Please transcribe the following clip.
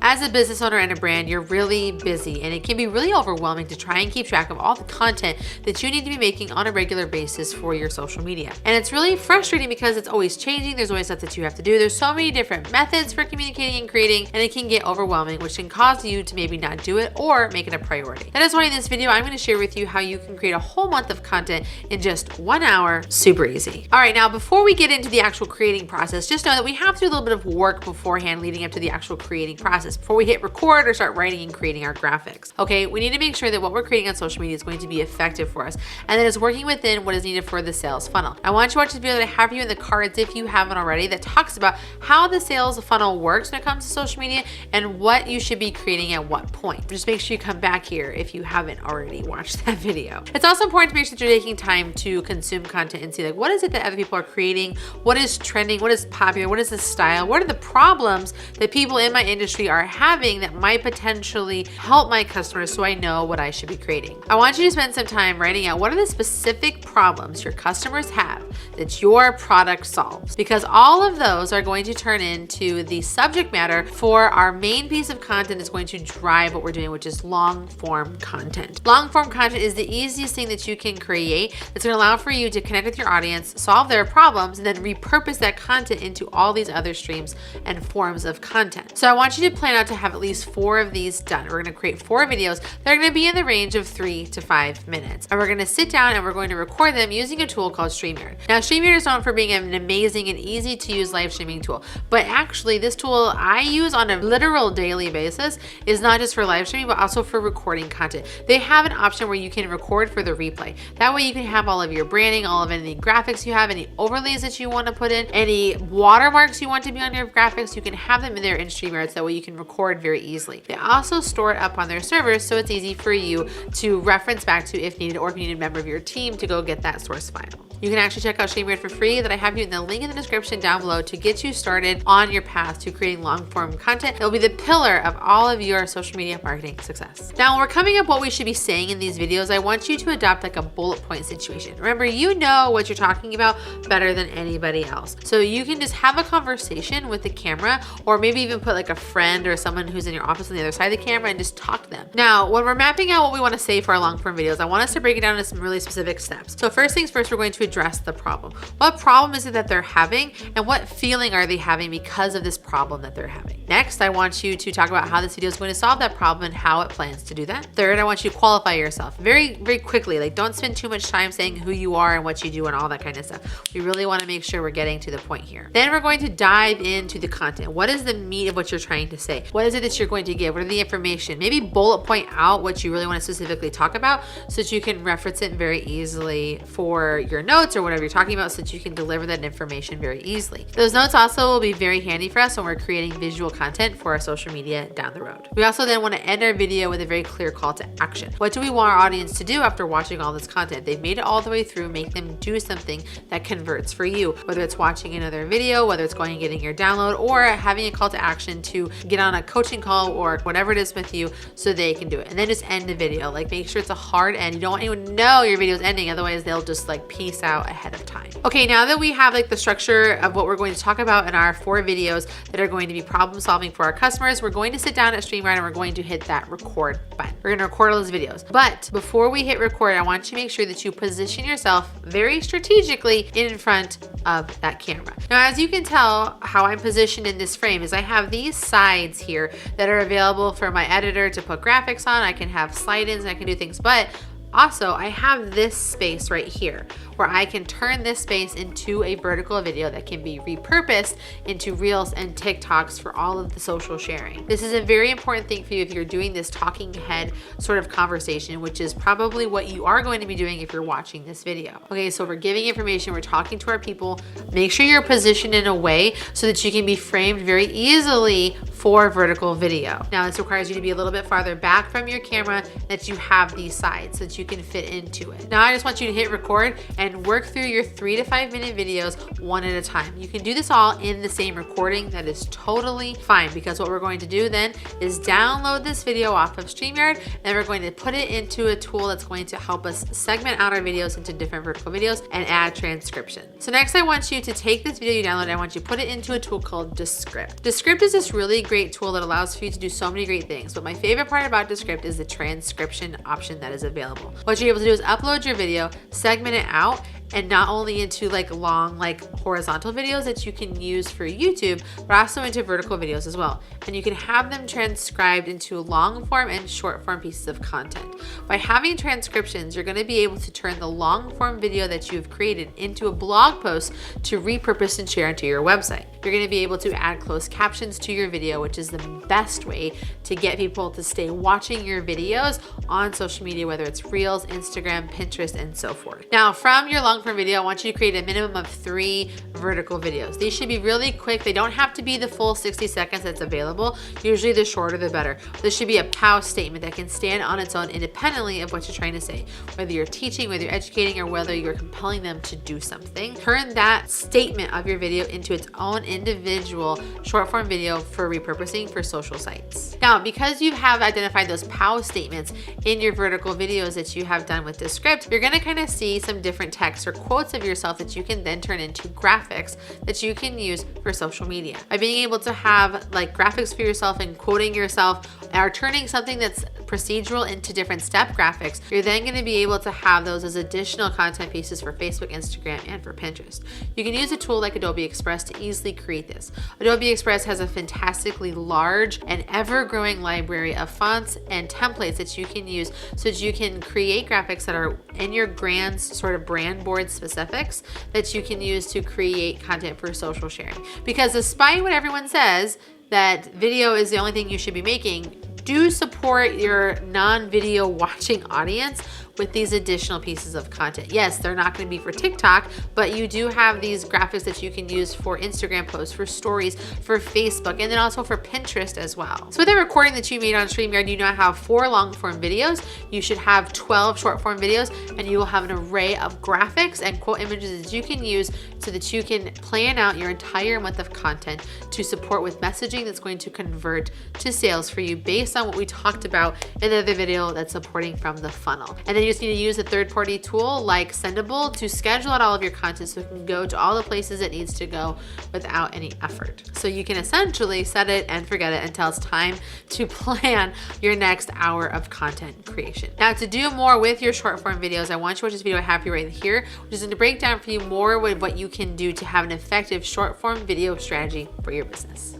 As a business owner and a brand, you're really busy, and it can be really overwhelming to try and keep track of all the content that you need to be making on a regular basis for your social media. And it's really frustrating because it's always changing. There's always stuff that you have to do. There's so many different methods for communicating and creating, and it can get overwhelming, which can cause you to maybe not do it or make it a priority. That is why in this video, I'm going to share with you how you can create a whole month of content in just 1 hour, super easy. All right, now before we get into the actual creating process, just know that we have to do a little bit of work beforehand leading up to the actual creating process before we hit record or start writing and creating our graphics. Okay, we need to make sure that what we're creating on social media is going to be effective for us and that it's working within what is needed for the sales funnel. I want you to watch this video that I have for you in the cards if you haven't already, that talks about how the sales funnel works when it comes to social media and what you should be creating at what point. Just make sure you come back here if you haven't already watched that video. It's also important to make sure that you're taking time to consume content and see like what is it that other people are creating, what is trending, what is popular, what is the style, what are the problems that people in my industry are having that might potentially help my customers so I know what I should be creating. I want you to spend some time writing out what are the specific problems your customers have that your product solves, because all of those are going to turn into the subject matter for our main piece of content that's going to drive what we're doing, which is long form content. Long form content is the easiest thing that you can create that's going to allow for you to connect with your audience, solve their problems, and then repurpose that content into all these other streams and forms of content. So I want you to plan out to have at least 4 of these done. We're going to create 4 videos that are going to be in the range of 3 to 5 minutes. And we're going to sit down and we're going to record them using a tool called StreamYard. Now, StreamYard is known for being an amazing and easy to use live streaming tool. But actually, this tool I use on a literal daily basis is not just for live streaming, but also for recording content. They have an option where you can record for the replay. That way you can have all of your branding, all of any graphics you have, any overlays that you want to put in, any watermarks you want to be on your graphics, you can have them in there in StreamYard so that way you can record very easily. They also store it up on their servers so it's easy for you to reference back to if needed, or if you need a member of your team to go get that source file. You can actually check out StreamYard for free that I have you in the link in the description down below to get you started on your path to creating long form content. It'll be the pillar of all of your social media marketing success. Now, when we're coming up what we should be saying in these videos, I want you to adopt like a bullet point situation. Remember, you know what you're talking about better than anybody else. So you can just have a conversation with the camera, or maybe even put like a friend or someone who's in your office on the other side of the camera and just talk to them. Now, when we're mapping out what we want to say for our long form videos, I want us to break it down into some really specific steps. So first things first, we're going to address the problem. What problem is it that they're having, and what feeling are they having because of this problem that they're having? Next, I want you to talk about how this video is going to solve that problem and how it plans to do that. Third, I want you to qualify yourself very, very quickly. Like, don't spend too much time saying who you are and what you do and all that kind of stuff. We really want to make sure we're getting to the point here. Then we're going to dive into the content. What is the meat of what you're trying to say? What is it that you're going to give? What are the information? Maybe bullet point out what you really want to specifically talk about so that you can reference it very easily for your notes or whatever you're talking about, so that you can deliver that information very easily. Those notes also will be very handy for us when we're creating visual content for our social media down the road. We also then want to end our video with a very clear call to action. What do we want our audience to do after watching all this content? They've made it all the way through. Make them do something that converts for you, whether it's watching another video, whether it's going and getting your download, or having a call to action to get on a coaching call or whatever it is with you so they can do it. And then just end the video. Like, make sure it's a hard end. You don't want anyone to know your video is ending, otherwise they'll just like peace out ahead of time. Okay, now that we have like the structure of what we're going to talk about in our 4 videos that are going to be problem solving for our customers, we're going to sit down at StreamYard and we're going to hit that record button. We're going to record all those videos. But before we hit record, I want you to make sure that you position yourself very strategically in front of that camera. Now, as you can tell, how I'm positioned in this frame is I have these sides here that are available for my editor to put graphics on. I can have slide-ins and I can do things, but also I have this space right here where I can turn this space into a vertical video that can be repurposed into Reels and TikToks for all of the social sharing. This is a very important thing for you if you're doing this talking head sort of conversation, which is probably what you are going to be doing if you're watching this video. Okay, so we're giving information, we're talking to our people. Make sure you're positioned in a way so that you can be framed very easily for vertical video. Now, this requires you to be a little bit farther back from your camera, that you have these sides so that that you can fit into it. Now I just want you to hit record and work through your 3 to 5 minute videos one at a time. You can do this all in the same recording. That is totally fine, because what we're going to do then is download this video off of StreamYard, and we're going to put it into a tool that's going to help us segment out our videos into different vertical videos and add transcription. So next I want you to take this video you downloaded, I want you to put it into a tool called Descript. Descript is this really great tool that allows for you to do so many great things, but my favorite part about Descript is the transcription option that is available. What you're able to do is upload your video, segment it out, and not only into like long, like horizontal videos that you can use for YouTube, but also into vertical videos as well. And you can have them transcribed into long form and short form pieces of content. By having transcriptions, you're going to be able to turn the long form video that you've created into a blog post to repurpose and share onto your website. You're going to be able to add closed captions to your video, which is the best way to get people to stay watching your videos on social media, whether it's Reels, Instagram, Pinterest, and so forth. Now, from your long form video, I want you to create a minimum of 3 vertical videos. These should be really quick. They don't have to be the full 60 seconds that's available. Usually the shorter the better. This should be a POW statement that can stand on its own independently of what you're trying to say. Whether you're teaching, whether you're educating, or whether you're compelling them to do something, turn that statement of your video into its own individual short form video for repurposing for social sites. Now, because you have identified those POW statements in your vertical videos that you have done with Descript, you're gonna kind of see some different text or quotes of yourself that you can then turn into graphics that you can use for social media. By being able to have like graphics for yourself and quoting yourself, or turning something that's procedural into different step graphics, you're then going to be able to have those as additional content pieces for Facebook, Instagram, and for Pinterest. You can use a tool like Adobe Express to easily create this. Adobe Express has a fantastically large and ever-growing library of fonts and templates that you can use so that you can create graphics that are in your brand's sort of brand board specifics that you can use to create content for social sharing. Because despite what everyone says, that video is the only thing you should be making, do support your non-video watching audience with these additional pieces of content. Yes, they're not going to be for TikTok, but you do have these graphics that you can use for Instagram posts, for stories, for Facebook, and then also for Pinterest as well. So with the recording that you made on StreamYard, you now have 4 long form videos. You should have 12 short form videos, and you will have an array of graphics and quote images that you can use so that you can plan out your entire month of content to support with messaging that's going to convert to sales for you based on what we talked about in the other video that's supporting from the funnel. And then you just need to use a third-party tool like Sendable to schedule out all of your content so it can go to all the places it needs to go without any effort. So you can essentially set it and forget it until it's time to plan your next hour of content creation. Now, to do more with your short form videos, I want you to watch this video I have for you right here, which is going to break down for you more with what you can do to have an effective short form video strategy for your business.